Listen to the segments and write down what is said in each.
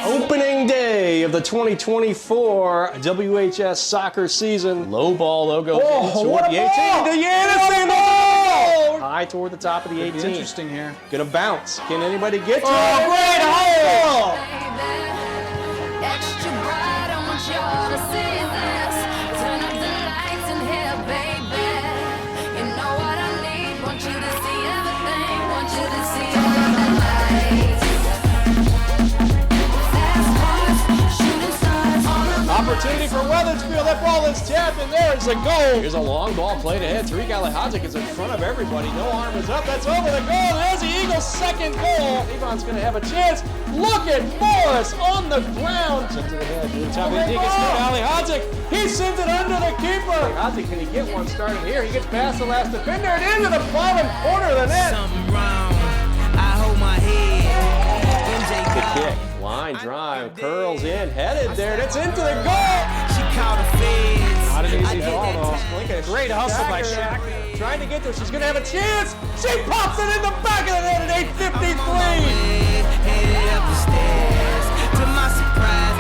Opening day of the 2024 WHS soccer season. Low ball logo toward the 18. To Yanis, high toward the top of the 18. Interesting here. Gonna bounce. Can anybody get to it? Oh, great hole! Extra bright, I want y'all to see this. Turn up the lights in here, baby. You know what I need. Want you to see everything. Want you to see all of the lights. Fast cars, shooting stars, all of the Opportunity for Wethersfield. That ball is tapped, and there is a goal. Here's a long ball played ahead. Tariq Alihadzic is in front of everybody. No arm is up. That's over the goal. There's the Eagles' second goal. Avon's going to have a chance. Look at Morris on the ground. Sends it ahead to the top. He gets to Alihadzic. He sends it under the keeper. Alihadzic, can he get one started here? He gets past the last defender and into the bottom corner of the net. Something wrong. I hold my head. The kick. Line drive. Curls in. Headed there. That's into the goal. She called the feds. Not an easy ball, though. Great hustle by Shaq. Trying to get there. She's going to have a chance. She pops it in the back of the net at 8:53. Headed up the stairs. To my surprise,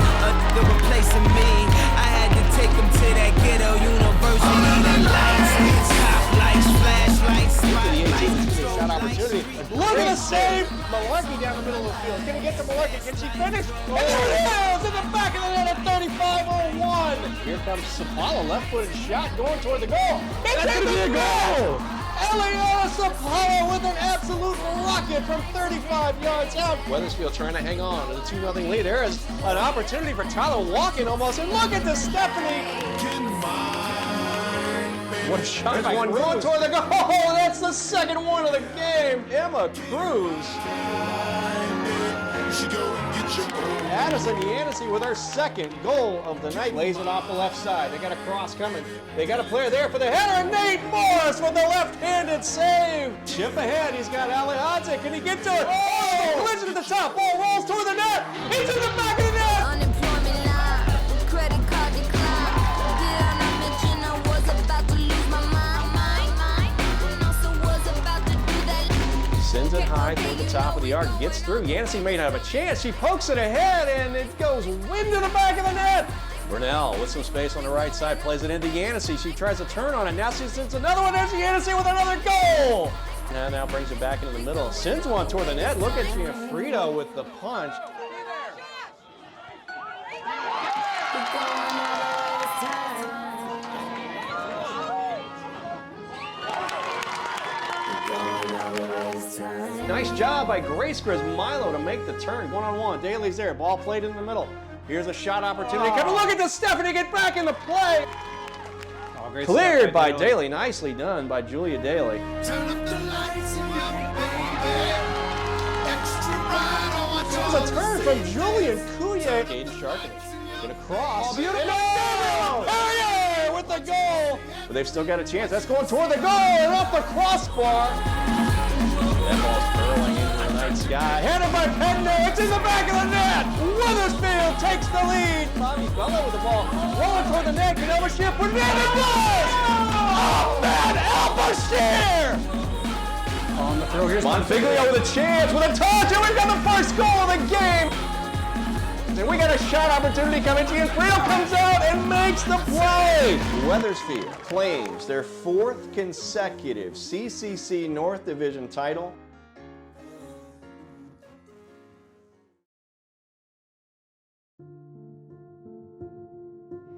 they're replacing me. I had to take them to that ghetto university. The lights, top lights, flashlights, spotlights. Shot opportunity. Look at the save. Malarkey down the middle of the field. Can he get to Malarkey? Can she finish? And there it is in the back of the net at 35:01. Here comes Sapala, left-footed shot going toward the goal. It's going to be a goal. Eliana Sapala with an absolute rocket from 35 yards out. Wethersfield trying to hang on to the 2-0 lead. There is an opportunity for Tyler walking almost. And look at this, Stephanie. What a shot. There's one going toward the goal. Oh, that's the second one of the game. Emma Cruz. Addison Yanissi with her second goal of the night. Lays it off the left side. They got a cross coming. They got a player there for the header. Nate Morris with the left-handed save. Chip ahead. He's got Alihadzic. Can he get to it? Oh! Collision at the top. Ball rolls toward the net. He's in the back of the net. unemployment line, credit card decline. Did I mention I was about to lose my mind? And also was about to do that. Sends it high toward the top of the arc. Gets through. Yanissi may not have a chance. She pokes it ahead, and it goes wind to the back of the net. Brunel with some space on the right side plays it into Yanissi. She tries to turn on it. Now she sends another one. There's Yanissi with another goal. Now brings it back into the middle. Sends one toward the net. Look at Gianfrido with the punch. Nice job by Grace Milo to make the turn. One-on-one. Daly's there. Ball played in the middle. Here's a shot opportunity. Come and look at this, Stephanie. Get back in the play. Oh, great Cleared stuff by Daly. Nicely done by Julia Daly. It's a turn from Julian Coulier. Caden Sharkins. Gonna cross. Oh, beautiful. Perrier with the goal. But they've still got a chance. That's going toward the goal and off the crossbar. That ball's curling into the night sky. Headed by Pender. It's in the back of the net. Wethersfield takes the lead. Bobby Bella with the ball. Rolling toward the net. Can Elbashir put it in? It does! Ahmed Elbashir! On the throw. Here's Monfiglio with a chance, with a touch, and we've got the first goal of the game. And we got a shot opportunity coming. Gianfrido comes out and makes the play. Wethersfield claims their fourth consecutive CCC North Division title.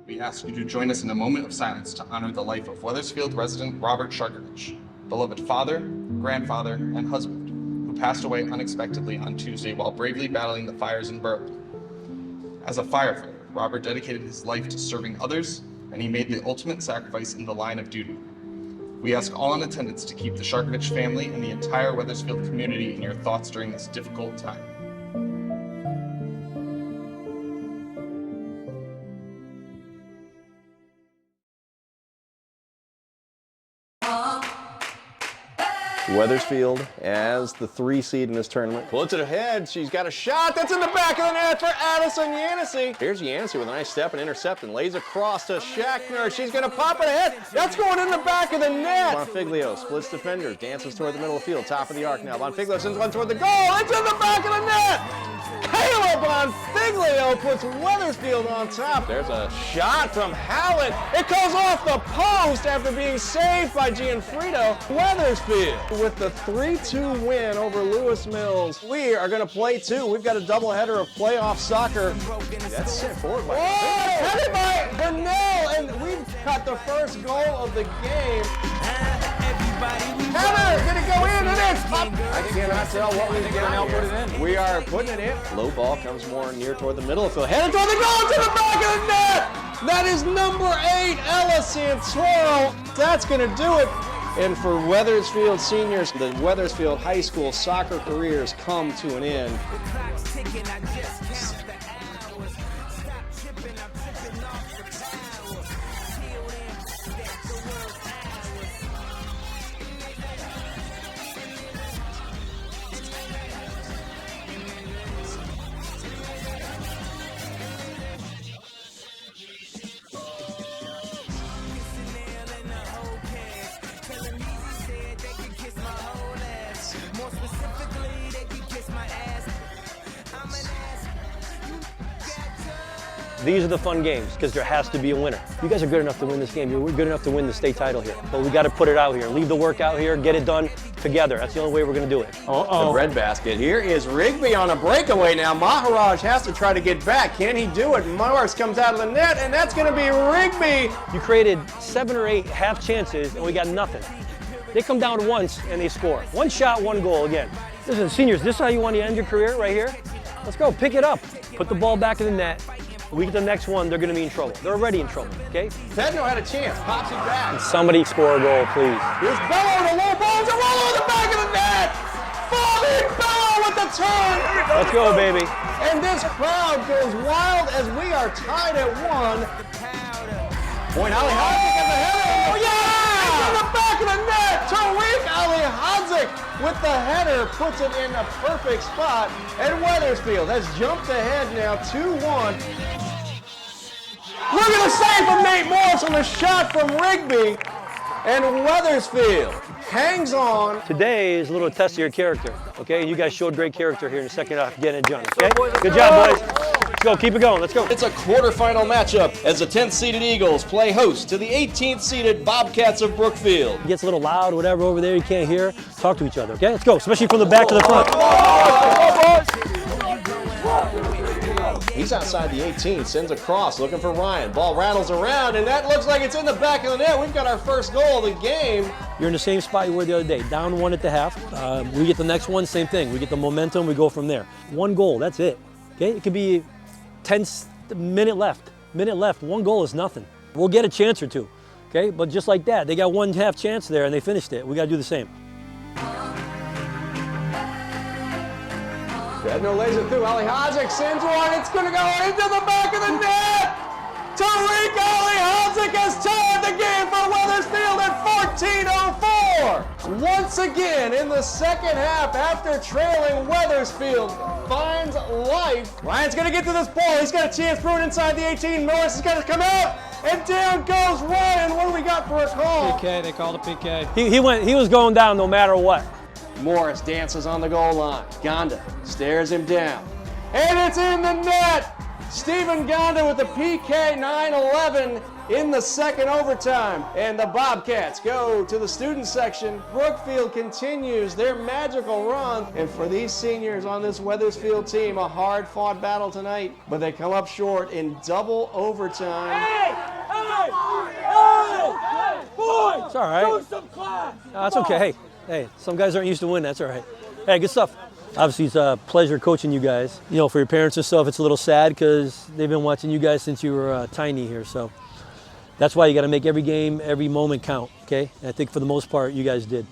We ask you to join us in a moment of silence to honor the life of Wethersfield resident Robert Sharkovich, beloved father, grandfather, and husband, who passed away unexpectedly on Tuesday while bravely battling the fires in Berlin. As a firefighter, Robert dedicated his life to serving others, and he made the ultimate sacrifice in the line of duty. We ask all in attendance to keep the Sharkovich family and the entire Wethersfield community in your thoughts during this difficult time. Wethersfield as the 3 seed in this tournament. Puts it ahead. She's got a shot. That's in the back of the net for Addison Yanissi. Here's Yanissi with a nice step and intercept and lays across to Shackner. She's going to pop it ahead. That's going in the back of the net. Bonfiglio splits defenders, dances toward the middle of the field, top of the arc now. Bonfiglio sends one toward the goal. It's in the back of the net. Caleb Bonfiglio puts Wethersfield on top. There's a shot from Hallett. It goes off the post after being saved by Gianfrido. Wethersfield with the 3-2 win over Lewis Mills. We are going to play two. We've got a doubleheader of playoff soccer. That's sent forward by headed by Bernal, and we've got the first goal of the game. Heather, did it go in? It is. I cannot tell what we've got now. Put it in. We are putting it in. Low ball comes more near toward the middle of the field. Headed toward the goal to the back of the net. That is number 8, Ella Santoro. That's going to do it. And for Wethersfield seniors, the Wethersfield High School soccer careers come to an end. These are the fun games because there has to be a winner. You guys are good enough to win this game. You're good enough to win the state title here. But we got to put it out here. Leave the work out here. Get it done together. That's the only way we're going to do it. The red basket. Here is Rigby on a breakaway now. Maharaj has to try to get back. Can he do it? Morris comes out of the net, and that's going to be Rigby. You created 7 or 8 half chances, and we got nothing. They come down once, and they score. 1 shot, 1 goal again. Listen, seniors, this is how you want to end your career right here? Let's go. Pick it up. Put the ball back in the net. We get the next one, they're going to be in trouble. They're already in trouble, okay? Pedno had a chance, pops it back. And somebody score a goal, please. Here's Bello, the low ball, to roll over the back of the net! Bobby Bello with the turn! Let's go, baby. And this crowd goes wild as we are tied at 1. Point Ali Hadzik has a header. Oh, yeah! Into the back of the net! Tariq Ali Hadzik with the header puts it in a perfect spot. And Wethersfield has jumped ahead now 2-1. Look at the save from Nate Morris on the shot from Rigby. And Wethersfield hangs on. Today is a little test of your character, okay? And you guys showed great character here in the second half, getting it done, okay? Good job, boys. Let's go, keep it going, let's go. It's a quarterfinal matchup as the 10th-seeded Eagles play host to the 18th-seeded Bobcats of Brookfield. It gets a little loud, whatever, over there, you can't hear. Talk to each other, okay? Let's go, especially from the back to the front. He's outside the 18, sends a cross, looking for Ryan. Ball rattles around, and that looks like it's in the back of the net. We've got our first goal of the game. You're in the same spot you were the other day, down 1 at the half. We get the next one, same thing. We get the momentum, we go from there. 1 goal, that's it, okay? It could be minute left, 1 goal is nothing. We'll get a chance or two, okay? But just like that, they got 1 half chance there and they finished it. We got to do the same. Pedno lays it through. Ali Hadzik sends one. It's going to go into the back of the net. Tariq Ali Hadzik has tied the game for Wethersfield at 14:04. Once again in the second half, after trailing, Wethersfield finds life. Ryan's going to get to this ball. He's got a chance through it inside the 18. Morris has got to come out. And down goes Ryan. What do we got for a call? PK, they called a PK. He was going down no matter what. Morris dances on the goal line. Gonda stares him down. And it's in the net! Stephen Gonda with the PK 9-11 in the second overtime. And the Bobcats go to the student section. Brookfield continues their magical run. And for these seniors on this Wethersfield team, a hard-fought battle tonight. But they come up short in double overtime. It's all right. No, that's okay. Hey, some guys aren't used to winning. That's all right. Hey, good stuff. Obviously, it's a pleasure coaching you guys. You know, for your parents and stuff, it's a little sad because they've been watching you guys since you were tiny here. So that's why you got to make every game, every moment count, okay? And I think for the most part, you guys did.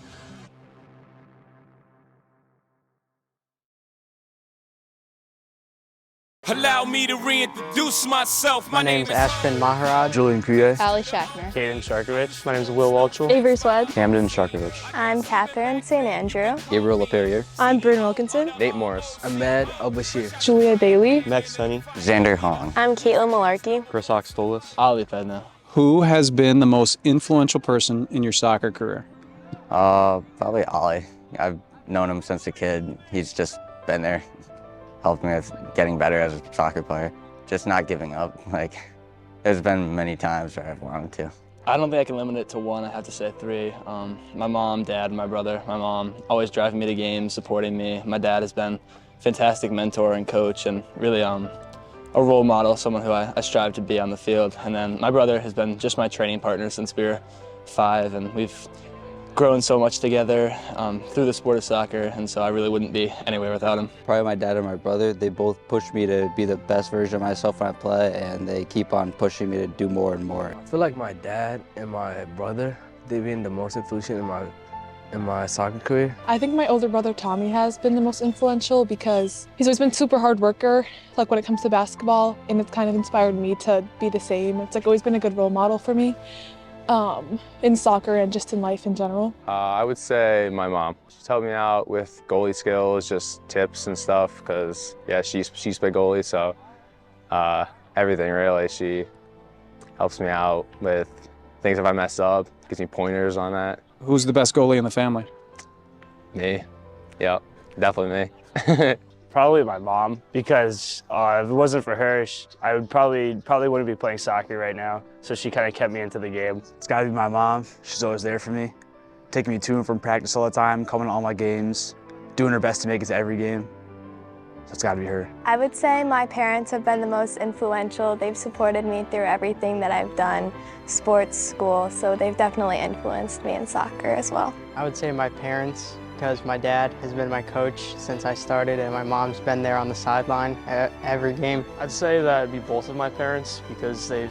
Allow me to reintroduce myself. My name's Ashton Maharaj. Julian Kuye. Ali Shackner. Kaden Sharkovich. My name's Will Walchel. Avery Swed. Camden Sharkovich. I'm Catherine St. Andrew. Gabriel LaPerriere. I'm Bryn Wilkinson. Nate Morris. Ahmed Al-Bashir. Julia Bailey. Max Tunney. Xander Hong. I'm Caitlin Malarkey. Chris Oxtolis. Ali Pedno. Who has been the most influential person in your soccer career? Probably Ali. I've known him since a kid. He's just been there helped me with getting better as a soccer player. Just not giving up. Like, there's been many times where I've wanted to. I don't think I can limit it to one. I have to say three. My mom, dad, and my brother. My mom always driving me to games, supporting me. My dad has been a fantastic mentor and coach, and really a role model, someone who I strive to be on the field. And then my brother has been just my training partner since we were 5, and we've grown so much together through the sport of soccer, and so I really wouldn't be anywhere without him. Probably my dad and my brother. They both push me to be the best version of myself when I play, and they keep on pushing me to do more and more. I feel like my dad and my brother, they've been the most influential in my soccer career. I think my older brother Tommy has been the most influential because he's always been a super hard worker, like when it comes to basketball, and it's kind of inspired me to be the same. It's like always been a good role model for me. In soccer and just in life in general. I would say my mom. She's helped me out with goalie skills, just tips and stuff, because yeah, she's played goalie, so everything really. She helps me out with things if I mess up, gives me pointers on that. Who's the best goalie in the family? Me. Yep, definitely me. Probably my mom, because if it wasn't for her, I would probably wouldn't be playing soccer right now. So she kind of kept me into the game. It's gotta be my mom. She's always there for me, taking me to and from practice all the time, coming to all my games, doing her best to make it to every game. So it's gotta be her. I would say my parents have been the most influential. They've supported me through everything that I've done, sports, school, so they've definitely influenced me in soccer as well. I would say my parents, because my dad has been my coach since I started and my mom's been there on the sideline at every game. I'd say that it'd be both of my parents, because they've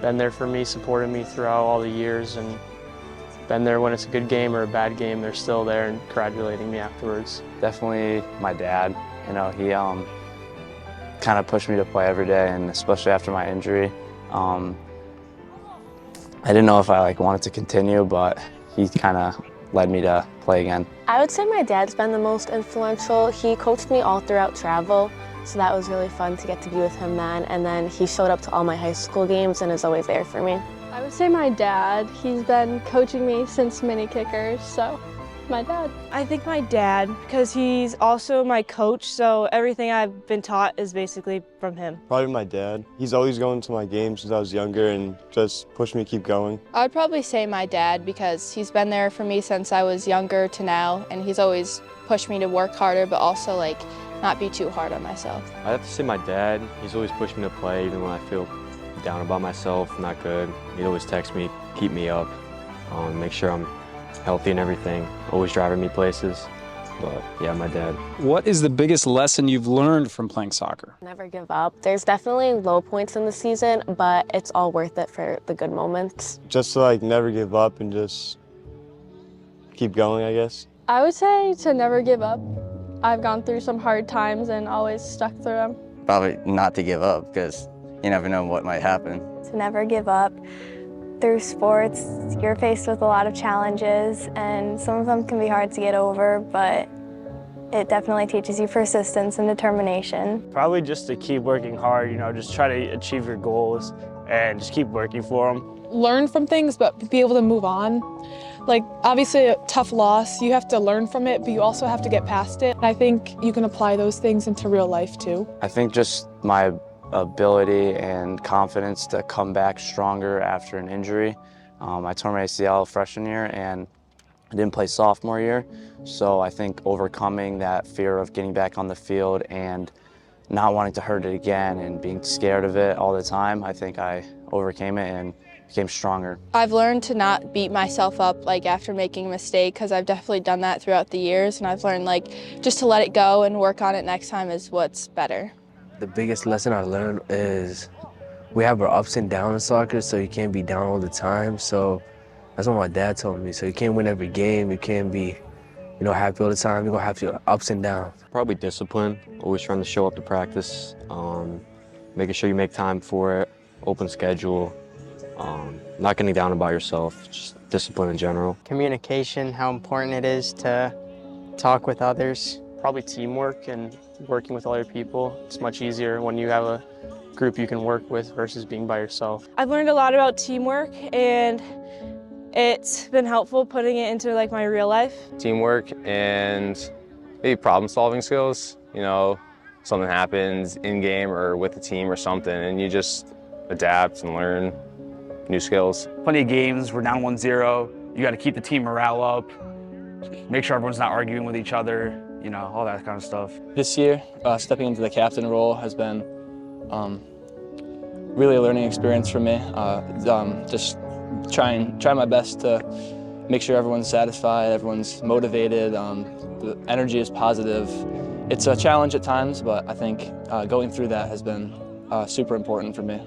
been there for me, supported me throughout all the years, and been there when it's a good game or a bad game. They're still there and congratulating me afterwards. Definitely my dad. You know, he kind of pushed me to play every day, and especially after my injury. I didn't know if I wanted to continue, but he kind of led me to play again. I would say my dad's been the most influential. He coached me all throughout travel, so that was really fun to get to be with him then. And then he showed up to all my high school games and is always there for me. I would say my dad. He's been coaching me since mini kickers, so my dad. I think my dad, because he's also my coach, so everything I've been taught is basically from him. Probably my dad. He's always going to my games since I was younger and just pushed me to keep going. I'd probably say my dad, because he's been there for me since I was younger to now, and he's always pushed me to work harder, but also not be too hard on myself. I'd have to say my dad. He's always pushed me to play even when I feel down about myself, not good. He'd always text me, keep me up, make sure I'm healthy and everything, always driving me places. But yeah, my dad. What is the biggest lesson you've learned from playing soccer? Never give up. There's definitely low points in the season, but it's all worth it for the good moments. Just to never give up and just keep going, I guess. I would say to never give up. I've gone through some hard times and always stuck through them. Probably not to give up, because you never know what might happen. To never give up. Through sports, you're faced with a lot of challenges, and some of them can be hard to get over, but it definitely teaches you persistence and determination. Probably just to keep working hard, just try to achieve your goals and just keep working for them. Learn from things, but be able to move on. Obviously a tough loss, you have to learn from it, but you also have to get past it. And I think you can apply those things into real life too. I think just my ability and confidence to come back stronger after an injury. I tore my ACL freshman year and I didn't play sophomore year. So I think overcoming that fear of getting back on the field and not wanting to hurt it again and being scared of it all the time, I think I overcame it and became stronger. I've learned to not beat myself up after making a mistake, because I've definitely done that throughout the years, and I've learned just to let it go and work on it next time is what's better. The biggest lesson I learned is we have our ups and downs in soccer, so you can't be down all the time. So that's what my dad told me. So you can't win every game, you can't be happy all the time. You're gonna have your ups and downs. Probably discipline, always trying to show up to practice, making sure you make time for it, open schedule, not getting down about yourself, just discipline in general. Communication, how important it is to talk with others. Probably teamwork and working with other people. It's much easier when you have a group you can work with versus being by yourself. I've learned a lot about teamwork, and it's been helpful putting it into my real life. Teamwork and maybe problem-solving skills. something happens in game or with the team or something, and you just adapt and learn new skills. Plenty of games, we're down 1-0. You got to keep the team morale up, make sure everyone's not arguing with each other, you know, all that kind of stuff. This year, stepping into the captain role has been really a learning experience for me. Just trying my best to make sure everyone's satisfied, everyone's motivated, the energy is positive. It's a challenge at times, but I think going through that has been super important for me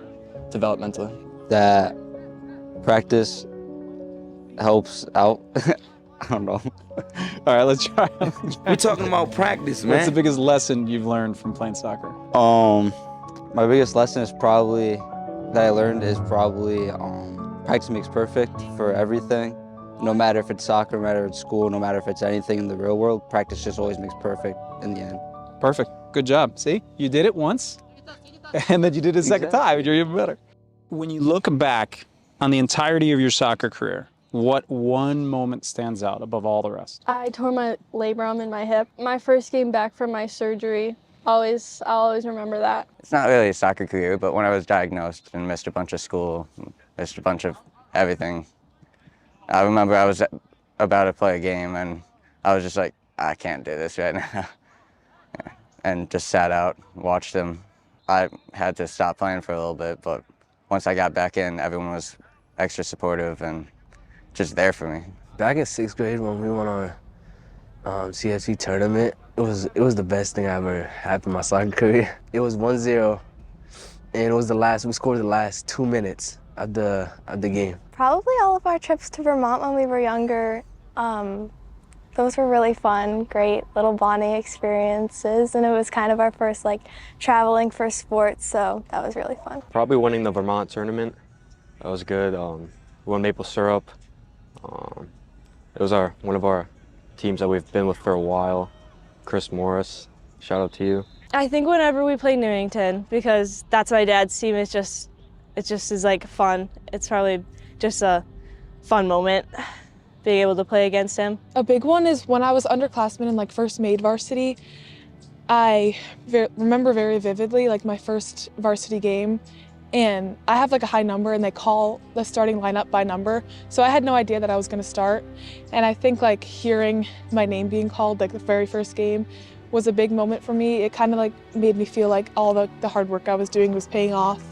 developmentally. That practice helps out. I don't know. All right, let's try. We're talking about practice, man. What's the biggest lesson you've learned from playing soccer? My biggest lesson is probably practice makes perfect for everything. No matter if it's soccer, no matter if it's school, no matter if it's anything in the real world, practice just always makes perfect in the end. Perfect. Good job. See, you did it once, and then you did it a second time, and you're even better. When you look back on the entirety of your soccer career, what one moment stands out above all the rest? I tore my labrum in my hip. My first game back from my surgery. I'll always remember that. It's not really a soccer career, but when I was diagnosed and missed a bunch of school, missed a bunch of everything, I remember I was about to play a game and I was just like, I can't do this right now. And just sat out, watched them. I had to stop playing for a little bit, but once I got back in, everyone was extra supportive and just there for me. Back in 6th grade when we went on CFC tournament, it was the best thing I ever had in my soccer career. It was 1-0, and it was we scored the last 2 minutes of the game. Probably all of our trips to Vermont when we were younger. Those were really fun, great little bonding experiences, and it was kind of our first traveling for sports, so that was really fun. Probably winning the Vermont tournament. That was good. We won maple syrup. It was one of our teams that we've been with for a while. Chris Morris, shout out to you. I think whenever we play Newington, because that's my dad's team, it just is fun. It's probably just a fun moment being able to play against him. A big one is when I was underclassmen and first made varsity. I remember very vividly my first varsity game, and I have a high number and they call the starting lineup by number. So I had no idea that I was gonna start. And I think hearing my name being called the very first game was a big moment for me. It kind of made me feel all the hard work I was doing was paying off,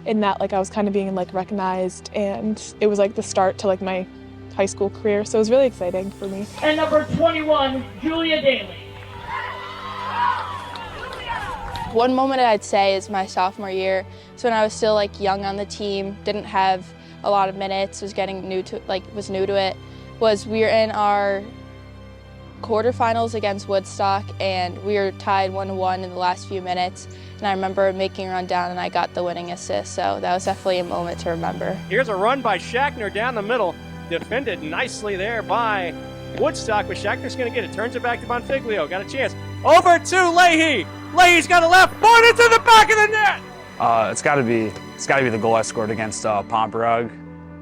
and that I was kind of being recognized, and it was the start to my high school career. So it was really exciting for me. And number 21, Julia Daly. One moment I'd say is my sophomore year. So when I was still young on the team, didn't have a lot of minutes, was getting new to it, was we were in our quarterfinals against Woodstock, and we were tied 1-1 in the last few minutes. And I remember making a run down and I got the winning assist. So that was definitely a moment to remember. Here's a run by Shackner down the middle. Defended nicely there by Woodstock, but Shackner's going to get it. Turns it back to Bonfiglio. Got a chance. Over to Leahy. Leahy's got a left. Point into the back of the net. It's got to be the goal I scored against Pomperog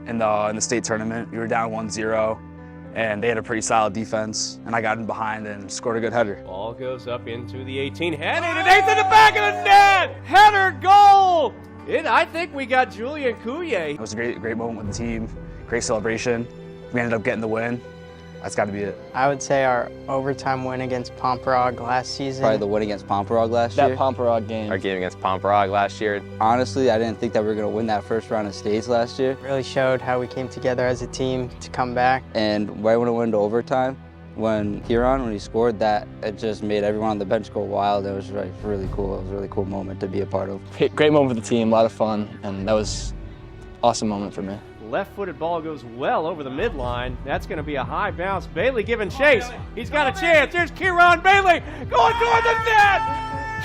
in the state tournament. We were down 1-0, and they had a pretty solid defense, and I got in behind and scored a good header. Ball goes up into the 18. Headed and into the back of the net. Header goal. I think we got Julian Coulier. It was a great moment with the team. Great celebration. We ended up getting the win. That's got to be it. I would say our overtime win against Pomperog last season. Probably the win against Pomperog last year. That Pomperog game. Our game against Pomperog last year. Honestly, I didn't think that we were going to win that first round of states last year. Really showed how we came together as a team to come back. And right when it went into overtime, when he scored that, it just made everyone on the bench go wild. It was really cool. It was a really cool moment to be a part of. Great moment for the team, a lot of fun, and that was an awesome moment for me. Left-footed ball goes well over the midline. That's going to be a high bounce. Bailey giving chase. He's got a chance. There's Kieran Bailey going toward the net.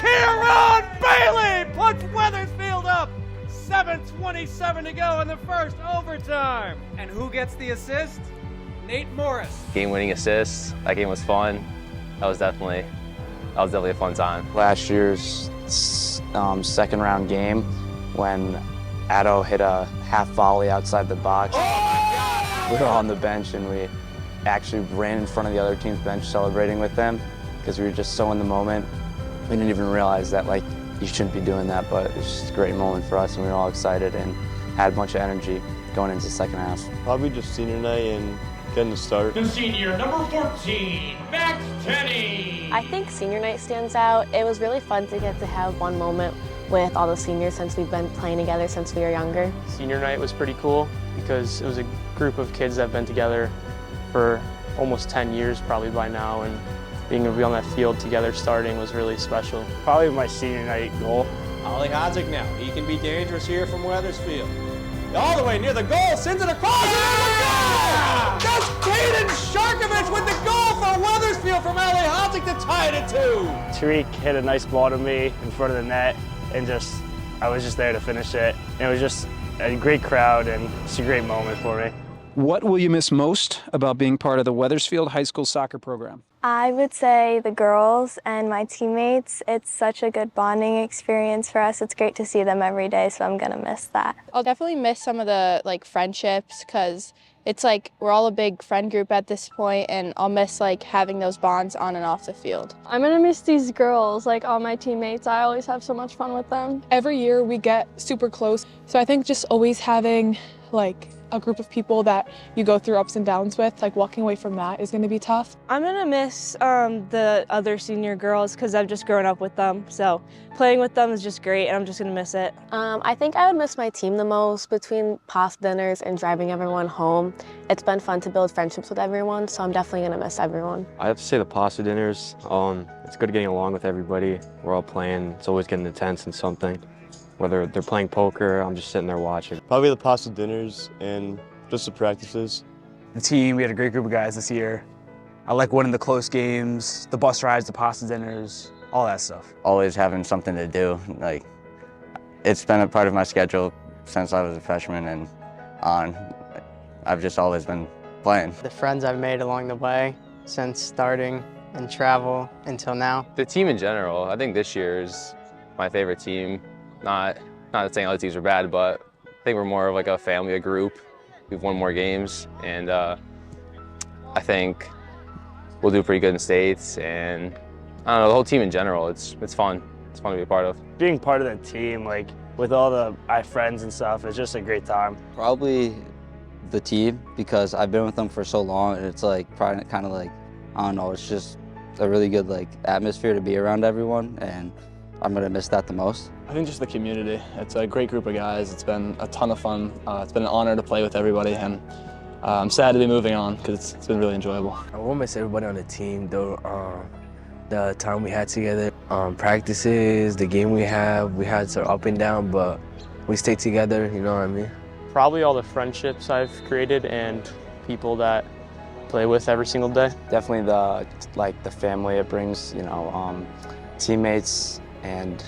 Kieran Bailey puts Wethersfield up. 7:27 to go in the first overtime. And who gets the assist? Nate Morris. Game-winning assist. That game was fun. That was definitely a fun time. Last year's second round game when Addo hit a half volley outside the box. We were on the bench and we actually ran in front of the other team's bench celebrating with them because we were just so in the moment. we didn't even realize that like you shouldn't be doing that, but it was just a great moment for us and we were all excited and had a bunch of energy going into the second half. Probably just senior night and getting to start. The senior, number 14, Max Tenney. I think senior night stands out. It was really fun to get to have one moment with all the seniors since we've been playing together since we were younger. Senior night was pretty cool because it was a group of kids that have been together for almost 10 years probably by now, and being able to be on that field together starting was really special. Probably my senior night goal. Ollie Hodzik now. He can be dangerous here from Wethersfield. All the way near the goal, sends it across, and there's the goal! That's Caden Sharkovich with the goal for Wethersfield from Ollie Hodzik to tie it at 2. Tariq hit a nice ball to me in front of the net, and I was just there to finish it. And it was just a great crowd, and it's a great moment for me. What will you miss most about being part of the Wethersfield High School soccer program? I would say the girls and my teammates. It's such a good bonding experience for us. It's great to see them every day, so I'm gonna miss that. I'll definitely miss some of the friendships because it's like we're all a big friend group at this point, and I'll miss having those bonds on and off the field. I'm gonna miss these girls, all my teammates. I always have so much fun with them. Every year we get super close, so I think just always having a group of people that you go through ups and downs with, walking away from that is going to be tough. I'm going to miss the other senior girls because I've just grown up with them. So playing with them is just great, and I'm just going to miss it. I think I would miss my team the most. Between pasta dinners and driving everyone home, it's been fun to build friendships with everyone, so I'm definitely going to miss everyone. I have to say the pasta dinners. It's good getting along with everybody. We're all playing. It's always getting intense in something. Whether they're playing poker, I'm just sitting there watching. Probably the pasta dinners and just the practices. The team, we had a great group of guys this year. I like winning the close games, the bus rides, the pasta dinners, all that stuff. Always having something to do. It's been a part of my schedule since I was a freshman and on. I've just always been playing. The friends I've made along the way since starting and travel until now. The team in general, I think this year is my favorite team. Not saying other teams are bad, but I think we're more of a family, a group. We've won more games, and I think we'll do pretty good in states. And I don't know, the whole team in general, it's fun. It's fun to be a part of. Being part of the team, with all my friends and stuff, it's just a great time. Probably the team, because I've been with them for so long, and it's probably kind of I don't know, it's just a really good atmosphere to be around everyone, and I'm gonna miss that the most. I think just the community. It's a great group of guys. It's been a ton of fun. It's been an honor to play with everybody, and I'm sad to be moving on because it's been really enjoyable. I won't miss everybody on the team, though. The time we had together, practices, the game we had some up and down, but we stayed together, you know what I mean? Probably all the friendships I've created and people that play with every single day. Definitely the family it brings, teammates, and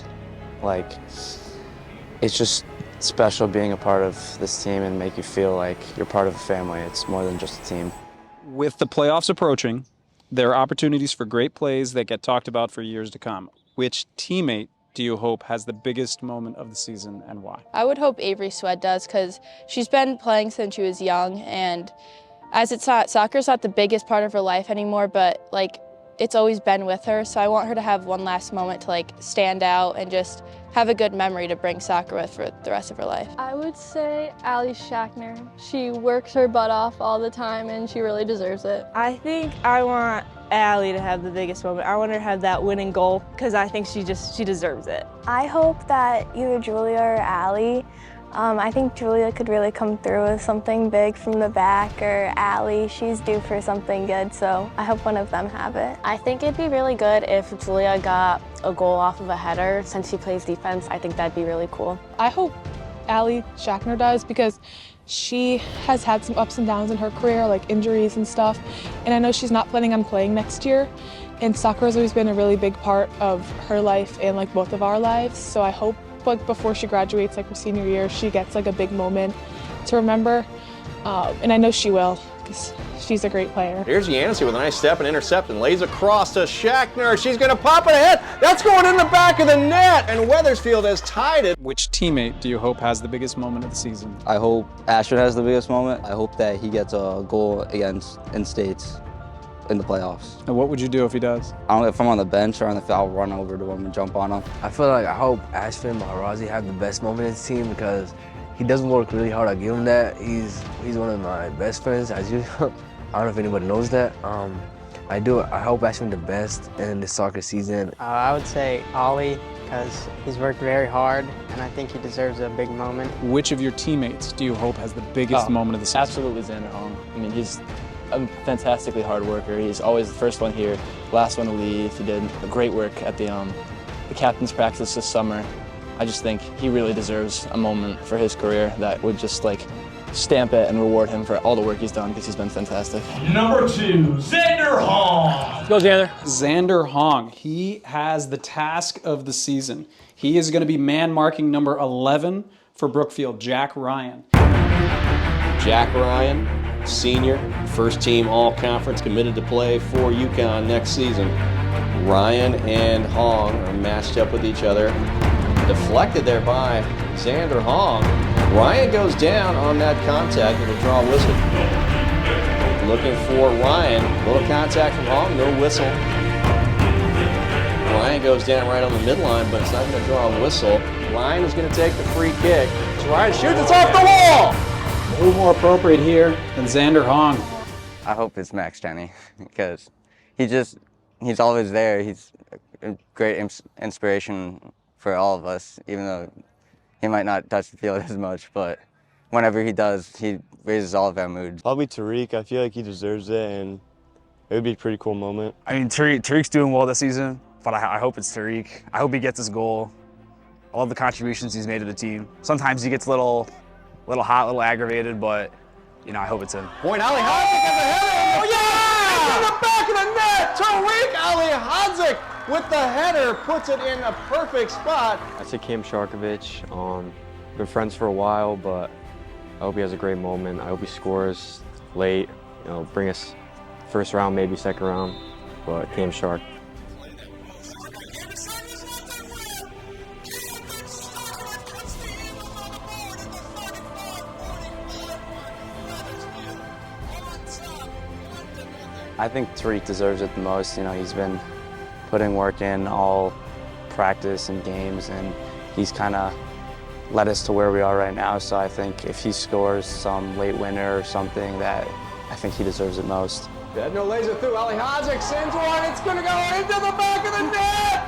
it's just special being a part of this team and make you feel like you're part of a family. It's more than just a team. With the playoffs approaching, there are opportunities for great plays that get talked about for years to come. Which teammate do you hope has the biggest moment of the season, and why? I would hope Avery Sweat does because she's been playing since she was young, and as it's not, soccer's not the biggest part of her life anymore, but it's always been with her, so I want her to have one last moment to stand out and just have a good memory to bring soccer with for the rest of her life. I would say Allie Schachner. She works her butt off all the time and she really deserves it. I think I want Allie to have the biggest moment. I want her to have that winning goal because I think she deserves it. I hope that either Julia or Allie, I think Julia could really come through with something big from the back, or Allie, she's due for something good, so I hope one of them have it. I think it'd be really good if Julia got a goal off of a header. Since she plays defense, I think that'd be really cool. I hope Allie Schachner does because she has had some ups and downs in her career, injuries and stuff, and I know she's not planning on playing next year, and soccer has always been a really big part of her life and both of our lives, so I hope before she graduates, her senior year, she gets a big moment to remember, and I know she will because she's a great player. Here's Yancey with a nice step and intercept and lays across to Schachner. She's going to pop it ahead. That's going in the back of the net, and Wethersfield has tied it. Which teammate do you hope has the biggest moment of the season? I hope Ashford has the biggest moment. I hope that he gets a goal against in-states in the playoffs. And what would you do if he does? If I'm on the bench or on the field, I'll run over to him and jump on him. I feel like I hope Ashford and Maharazi have the best moment in his team because he doesn't work really hard. I give him that. He's one of my best friends, as usual. I don't know if anybody knows that. I hope Ashford the best in the soccer season. I would say Ollie, because he's worked very hard, and I think he deserves a big moment. Which of your teammates do you hope has the biggest moment of the season? Absolutely Xander Hong. I mean, he's a fantastically hard worker. He's always the first one here, last one to leave. He did great work at the captain's practice this summer. I just think he really deserves a moment for his career that would just like stamp it and reward him for all the work he's done because he's been fantastic. Number 2, Xander Hong. Go Xander. Xander Hong. He has the task of the season. He is going to be man marking number 11 for Brookfield, Jack Ryan. Jack Ryan, senior, first team all-conference, committed to play for UConn next season. Ryan and Hong are matched up with each other. Deflected there by Xander Hong. Ryan goes down on that contact. It'll draw a whistle. Looking for Ryan. Little contact from Hong, no whistle. Ryan goes down right on the midline, but it's not going to draw a whistle. Ryan is going to take the free kick. So Ryan shoots, it's off the wall! Who more appropriate here than Xander Hong? I hope it's Max Jenny because he's always there. He's a great inspiration for all of us, even though he might not touch the field as much, but whenever he does, he raises all of our moods. Probably Tariq. I feel like he deserves it, and it would be a pretty cool moment. I mean, Tariq's doing well this season, but I hope it's Tariq. I hope he gets his goal. All the contributions he's made to the team. Sometimes he gets a little hot, a little aggravated, but you know, I hope it's him. Point, Ali Hadzik has a header. Oh yeah! It's in the back of the net. Tariq Ali Hadzik with the header puts it in a perfect spot. I say Cam Sharkovich. Been friends for a while, but I hope he has a great moment. I hope he scores late. You know, bring us first round, maybe second round. But Cam Shark. I think Tariq deserves it the most. You know, he's been putting work in all practice and games, and he's kind of led us to where we are right now. So I think if he scores some late winner or something, that I think he deserves it most. Bedno lays it through. Ali Hadzik sends one. It's going to go into the back of the net.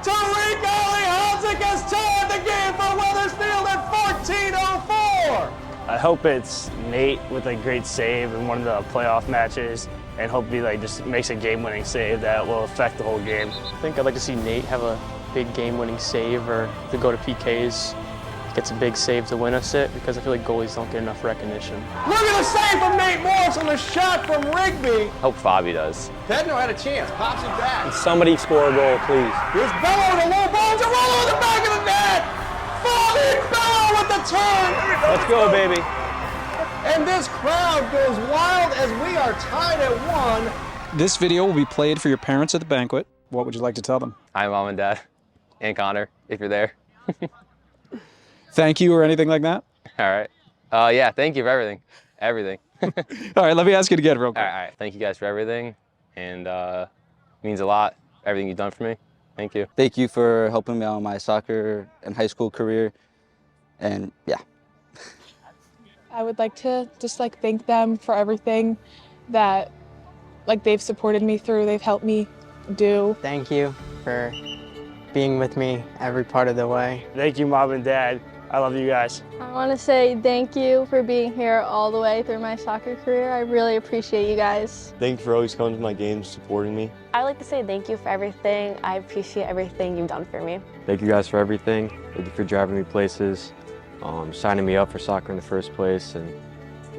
Tariq Ali Hadzik has tied the game for Wethersfield at 14:04. I hope it's Nate with a great save in one of the playoff matches, and hope he just makes a game-winning save that will affect the whole game. I think I'd like to see Nate have a big game-winning save, or to go to PKs, gets a big save to win us it, because I feel like goalies don't get enough recognition. Look at the save from Nate Morris on the shot from Rigby. Hope Fabi does. Bedno had a chance, pops it back. Somebody score a goal, please. Here's Bello with a low ball. It's a roll in the back of the net. Fabi Bello with the turn. Let's go, baby. And this crowd goes wild as we are tied at 1. This video will be played for your parents at the banquet. What would you like to tell them? Hi, Mom and Dad, and Connor, if you're there. Thank you or anything like that? All right. Yeah, thank you for everything. Everything. All right, let me ask you again real quick. All right. Thank you guys for everything, and it means a lot, everything you've done for me. Thank you. Thank you for helping me out in my soccer and high school career, and yeah. I would like to just thank them for everything that they've supported me through, they've helped me do. Thank you for being with me every part of the way. Thank you, Mom and Dad. I love you guys. I want to say thank you for being here all the way through my soccer career. I really appreciate you guys. Thank you for always coming to my games, supporting me. I'd like to say thank you for everything. I appreciate everything you've done for me. Thank you guys for everything. Thank you for driving me places, signing me up for soccer in the first place, and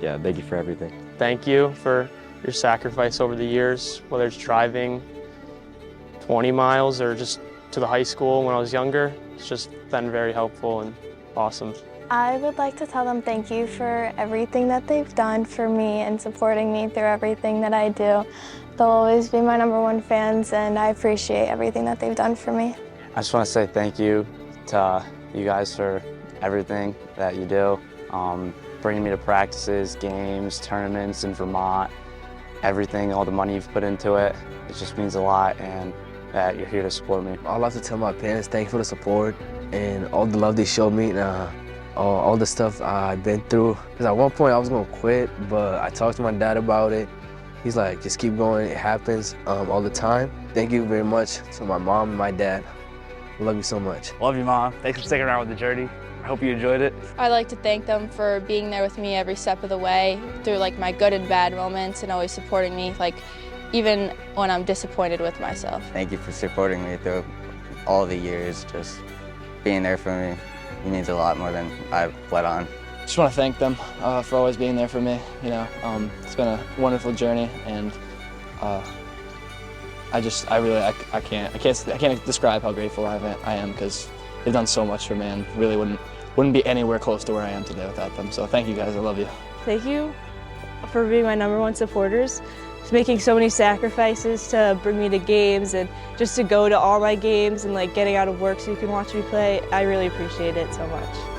yeah, thank you for everything. Thank you for your sacrifice over the years, whether it's driving 20 miles or just to the high school when I was younger. It's just been very helpful and awesome. I would like to tell them thank you for everything that they've done for me and supporting me through everything that I do. They'll always be my #1 fans, and I appreciate everything that they've done for me. I just want to say thank you to you guys for everything that you do, bringing me to practices, games, tournaments in Vermont, everything, all the money you've put into it. It just means a lot, and that you're here to support me. I'd like to tell my parents thank you for the support and all the love they showed me, and all the stuff I've been through. Because at one point I was gonna quit, but I talked to my dad about it. He's like, just keep going, it happens all the time. Thank you very much to my mom and my dad. I love you so much. Love you, Mom. Thanks for sticking around with the journey. I hope you enjoyed it. I'd like to thank them for being there with me every step of the way through like my good and bad moments and always supporting me, like even when I'm disappointed with myself. Thank you for supporting me through all the years. Just being there for me means a lot more than I've let on. Just want to thank them for always being there for me. You know, it's been a wonderful journey, and I can't describe how grateful I am because they've done so much for me, and really wouldn't be anywhere close to where I am today without them. So thank you guys, I love you. Thank you for being my #1 supporters, for making so many sacrifices to bring me to games and just to go to all my games and like getting out of work so you can watch me play. I really appreciate it so much.